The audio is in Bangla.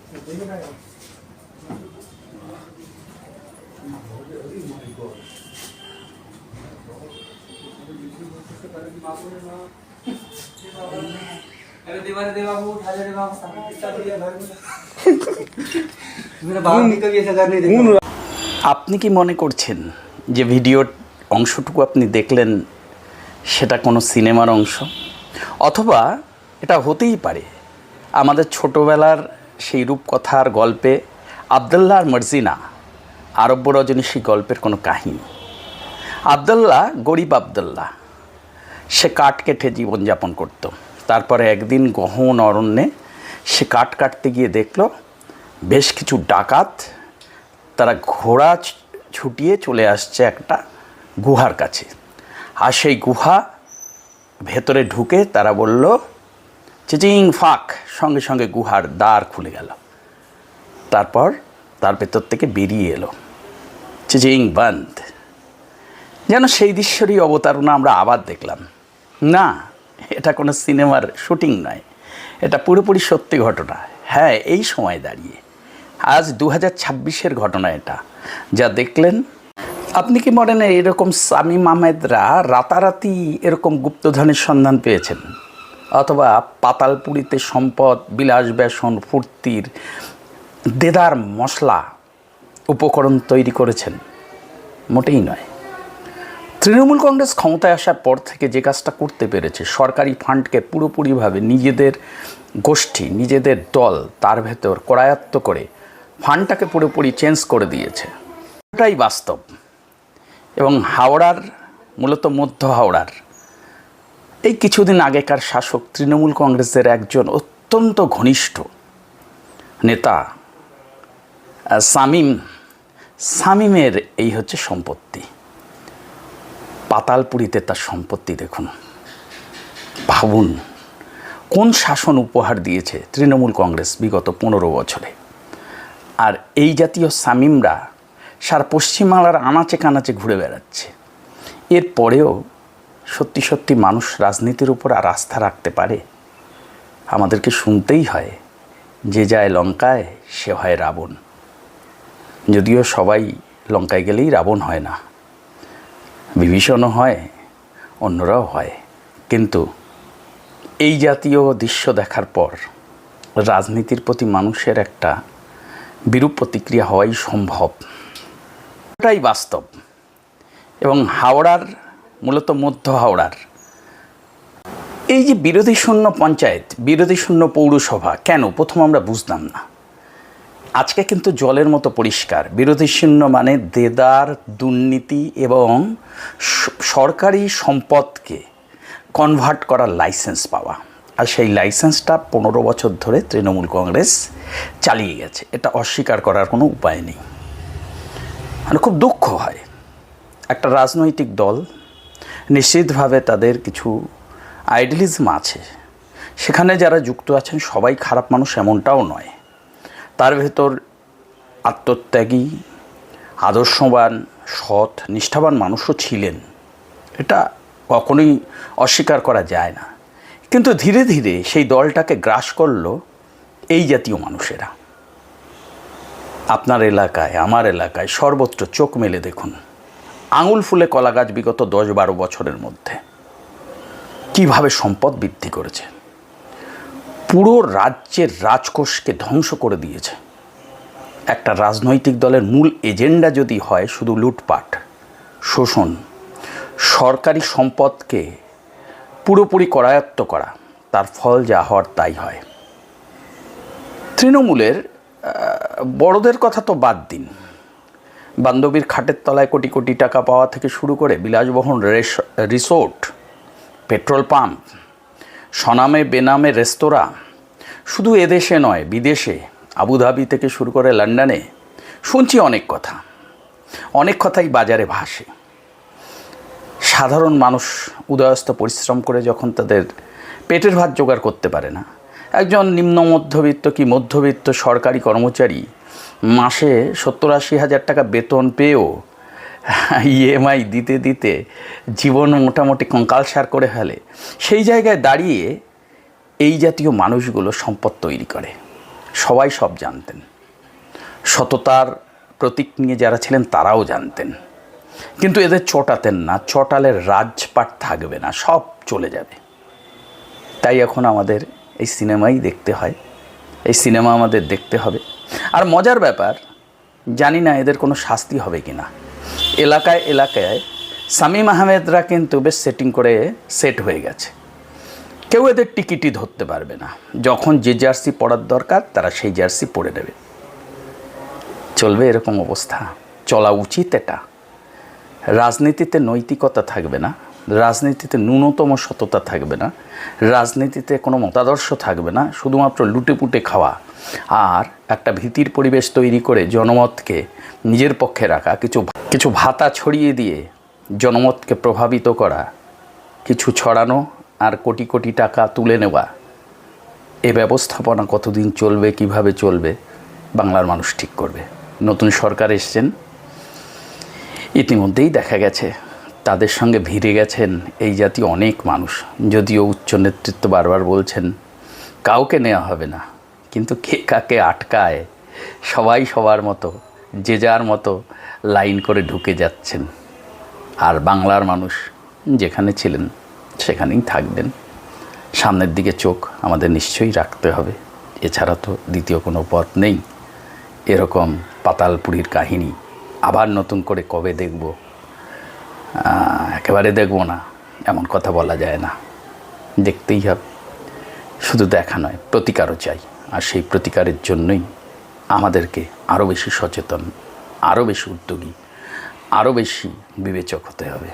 আপনি কি মনে করছেন যে ভিডিওর অংশটুকু আপনি দেখলেন সেটা কোনো সিনেমার অংশ, অথবা এটা হতেই পারে আমাদের ছোটোবেলার সেই রূপকথার গল্পে আবদুল্লাহ আর মর্জিনা আরব্য রজনী সেই গল্পের কোনো কাহিনী। আবদুল্লাহ গরিব আবদুল্লাহ, সে কাঠ কেটে জীবনযাপন করত। তারপরে একদিন গহন অরণ্যে সে কাঠ কাটতে গিয়ে দেখল বেশ কিছু ডাকাত তারা ঘোড়া ছুটিয়ে চলে আসছে একটা গুহার কাছে। আর সেই গুহা ভেতরে ঢুকে তারা বলল চিচিং ফাঁক, সঙ্গে সঙ্গে গুহার দ্বার খুলে গেল। তারপর তার ভেতর থেকে বেরিয়ে এলো চিচিং বন্ধ। যেন সেই দৃশ্যেরই অবতারণা আমরা আবার দেখলাম। না, এটা কোনো সিনেমার শুটিং নয়, এটা পুরোপুরি সত্যি ঘটনা। হ্যাঁ, এই সময় দাঁড়িয়ে আজ 2026-এর ঘটনা এটা যা দেখলেন। আপনি কি মনে নেই এরকম শামীম আহমেদরা রাতারাতি এরকম গুপ্তধনের সন্ধান পেয়েছেন, অথবা পাতালপুরীতে সম্পদ, বিলাস বেসন, ফুর্তির দেদার মশলা উপকরণ তৈরি করেছেন? মোটেই নয়। তৃণমূল কংগ্রেস ক্ষমতায় আসার পর থেকে যে কাজটা করতে পেরেছে, সরকারি ফান্ডকে পুরোপুরিভাবে নিজেদের গোষ্ঠী, নিজেদের দল তার ভেতর করায়ত্ত করে ফান্ডটাকে পুরোপুরি চেঞ্জ করে দিয়েছে, ওটাই বাস্তব। এবং হাওড়ার, মূলত মধ্য হাওড়ার এই কিছুদিন আগেকার শাসক তৃণমূল কংগ্রেসের একজন অত্যন্ত ঘনিষ্ঠ নেতা শামীমের এই হচ্ছে সম্পত্তি। পাতালপুরীতে তার সম্পত্তি দেখুন। ভাবুন কোন শাসন উপহার দিয়েছে তৃণমূল কংগ্রেস বিগত 15 বছরে। আর এই জাতীয় শামীমরা সারা পশ্চিমবাংলার আনাচে কানাচে ঘুরে বেড়াচ্ছে। এরপরেও সত্যি সত্যি মানুষ রাজনীতির উপর আর আস্থা রাখতে পারে? আমাদেরকে শুনতেই হয় যে যায় লঙ্কায় সে হয় রাবণ। যদিও সবাই লঙ্কায় গেলেই রাবণ হয় না, বিভীষণও হয়, অন্যরাও হয়। কিন্তু এই জাতীয় দৃশ্য দেখার পর রাজনীতির প্রতি মানুষের একটা বিরূপ প্রতিক্রিয়া হওয়াই সম্ভব, ওটাই বাস্তব। এবং হাওড়ার, মূলত মধ্য হাওড়ার এই যে বিরোধী শূন্য পঞ্চায়েত, বিরোধী শূন্য পৌরসভা, কেন প্রথম আমরা বুঝতাম না। আজকে কিন্তু জলের মতো পরিষ্কার। বিরোধী শূন্য মানে দেদার, দুর্নীতি এবং সরকারি সম্পদকে কনভার্ট করার লাইসেন্স পাওয়া। আর সেই লাইসেন্সটা 15 বছর ধরে তৃণমূল কংগ্রেস চালিয়ে গেছে, এটা অস্বীকার করার কোনো উপায় নেই। মানে খুব দুঃখ হয়, একটা রাজনৈতিক দল নিশ্চিতভাবে তাদের কিছু আইডিয়ালিজম আছে, সেখানে যারা যুক্ত আছেন সবাই খারাপ মানুষ এমনটাও নয়। তার ভেতর আত্মত্যাগী, আদর্শবান, সৎ, নিষ্ঠাবান মানুষও ছিলেন, এটা কখনোই অস্বীকার করা যায় না। কিন্তু ধীরে ধীরে সেই দলটাকে গ্রাস করলো এই জাতীয় মানুষেরা। আপনার এলাকায়, আমার এলাকায়, সর্বত্র চোখ মেলে দেখুন, আঙুল ফুলে কলা গাছ বিগত 10-12 বছরের মধ্যে কীভাবে সম্পদ বৃদ্ধি করেছে, পুরো রাজ্যের রাজকোষকে ধ্বংস করে দিয়েছে। একটা রাজনৈতিক দলের মূল এজেন্ডা যদি হয় শুধু লুটপাট, শোষণ, সরকারি সম্পদকে পুরোপুরি করায়ত্ত করা, তার ফল যা হওয়ার তাই হয়। তৃণমূলের বড়দের কথা তো বাদ দিন, বান্ধবীর খাটের তলায় কোটি কোটি টাকা পাওয়া থেকে শুরু করে বিলাসবহুল রিসোর্ট, পেট্রোল পাম্প, স্বনামে বেনামে রেস্তোরাঁ, শুধু এদেশে নয় বিদেশে, আবুধাবি থেকে শুরু করে লন্ডনে শুনছি অনেক কথা। অনেক কথাই বাজারে ভাসে। সাধারণ মানুষ উদয়স্ত পরিশ্রম করে যখন তাদের পেটের ভাত জোগাড় করতে পারে না, একজন নিম্ন মধ্যবিত্ত কি মধ্যবিত্ত সরকারি কর্মচারী মাসে 70-80 হাজার টাকা বেতন পেয়েও ইএমআই দিতে দিতে জীবন মোটামুটি কঙ্কালসার করে ফেলে, সেই জায়গায় দাঁড়িয়ে এই জাতীয় মানুষগুলো সম্পদ তৈরি করে, সবাই সব জানতেন। সততার প্রতীক নিয়ে যারা ছিলেন তারাও জানতেন, কিন্তু এদের চটাতেন না। চটালে রাজপাট থাকবে না, সব চলে যাবে। তাই এখন আমাদের এই সিনেমাই দেখতে হয়, এই সিনেমা আমাদের দেখতে হবে। আর মজার ব্যাপার, জানি না এদের কোনো শাস্তি হবে কি না। এলাকায় এলাকায় শামীম আহমেদরা কিন্তু বেশ সেটিং করে সেট হয়ে গেছে। কেউ এদের টিকিটই ধরতে পারবে না। যখন যে জার্সি পরার দরকার তারা সেই জার্সি পরে নেবে। চলবে এরকম অবস্থা? চলা উচিত এটা? রাজনীতিতে নৈতিকতা থাকবে না, রাজনীতিতে ন্যূনতম সততা থাকবে না, রাজনীতিতে কোনো মতাদর্শ থাকবে না, শুধুমাত্র লুটেপুটে খাওয়া আর একটা ভীতির পরিবেশ তৈরি করে জনমতকে নিজের পক্ষে রাখা, কিছু ভাতা ছড়িয়ে দিয়ে জনমতকে প্রভাবিত করা, কিছু ছড়ানো আর কোটি কোটি টাকা তুলে নেওয়া। এ ব্যবস্থাপনা কতদিন চলবে, কিভাবে চলবে, বাংলার মানুষ ঠিক করবে। নতুন সরকার এসছেন, ইতিমধ্যেই দেখা গেছে তাদের সঙ্গে ভিড়ে গেছেন এই জাতীয় অনেক মানুষ। যদিও উচ্চ নেতৃত্ব বারবার বলছেন কাউকে নেওয়া হবে না, কিন্তু কে কাকে আটকায়, সবাই সবার মতো যে যার মতো লাইন করে ঢুকে যাচ্ছেন। আর বাংলার মানুষ যেখানে ছিলেন সেখানেই থাকবেন। সামনের দিকে চোখ আমাদের নিশ্চয়ই রাখতে হবে, এছাড়া তো দ্বিতীয় কোনো পথ নেই। এরকম পাতালপুরীর কাহিনী আবার নতুন করে কবে দেখব? একেবারে দেখব না এমন কথা বলা যায় না, দেখতেই হবে। শুধু দেখা নয়, প্রতিকারও চাই। আর সেই প্রতিকারের জন্যই আমাদেরকে আরও বেশি সচেতন, আরও বেশি উদ্যোগী, আরও বেশি বিবেচক হতে হবে।